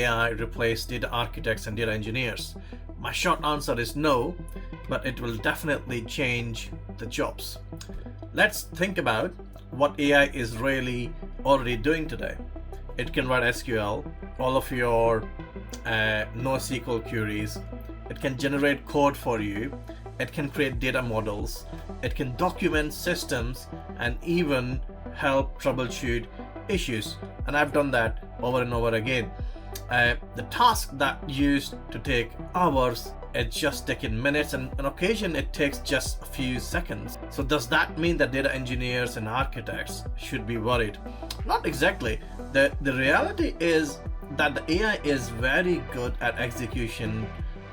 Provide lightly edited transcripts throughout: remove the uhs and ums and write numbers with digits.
AI replace data architects and data engineers? My short answer is no, but it will definitely change the jobs. Let's think about what AI is really already doing today. It can write SQL, all of your NoSQL queries. It can generate code for you. It can create data models. It can document systems and even help troubleshoot issues. And I've done that over and over again. The task that used to take hours, it's just taking minutes, and on occasion it takes just a few seconds. So does that mean that data engineers and architects should be worried? Not exactly. The reality is that the AI is very good at execution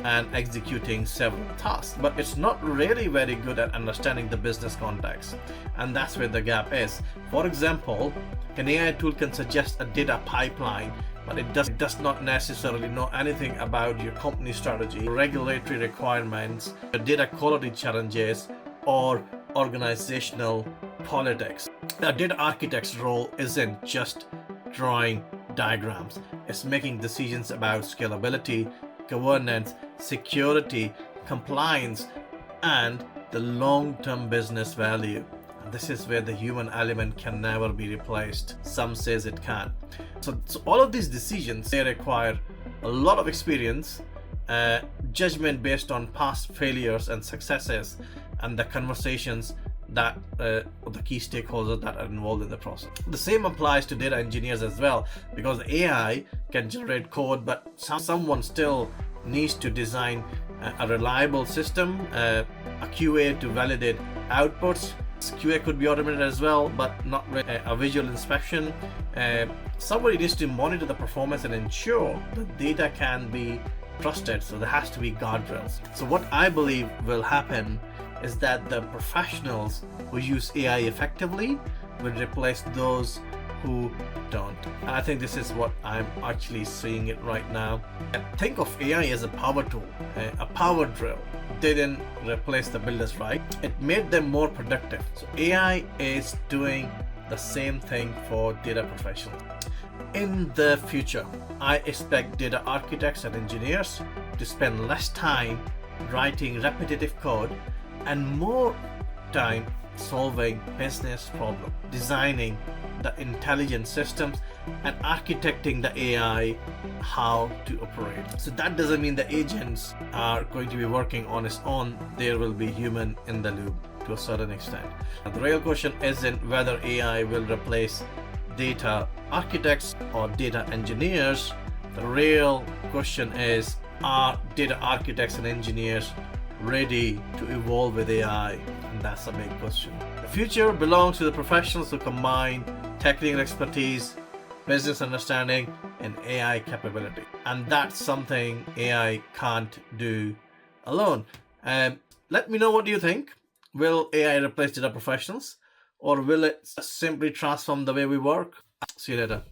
and executing several tasks, but it's not really very good at understanding the business context, and that's where the gap is. For example, an AI tool can suggest a data pipeline, but it does not necessarily know anything about your company strategy, regulatory requirements, data quality challenges, or organizational politics. A data architect's role isn't just drawing diagrams, it's making decisions about scalability, governance, security, compliance, and the long-term business value. This is where the human element can never be replaced. Some says it can. So all of these decisions, they require a lot of experience, judgment based on past failures and successes, and the conversations that the key stakeholders that are involved in the process. The same applies to data engineers as well, because AI can generate code, but someone still needs to design a reliable system, a QA to validate outputs. QA could be automated as well, but not a visual inspection. Somebody needs to monitor the performance and ensure the data can be trusted, so there has to be guardrails. So what I believe will happen is that the professionals who use AI effectively will replace those who don't. And I think this is what I'm actually seeing it right now. Think of AI as a power tool, a power drill. They didn't replace the builders, right? It made them more productive. So AI is doing the same thing for data professionals. In the future, I expect data architects and engineers to spend less time writing repetitive code and more time solving business problems, designing the intelligent systems, and architecting the AI how to operate. So that doesn't mean the agents are going to be working on its own. There will be human in the loop to a certain extent. Now, the real question isn't whether AI will replace data architects or data engineers. The real question is, are data architects and engineers ready to evolve with AI? And that's a big question. The future belongs to the professionals who combine technical expertise, business understanding, and AI capability. And that's something AI can't do alone. Let me know what you think. Will AI replace data professionals, or will it simply transform the way we work? See you later.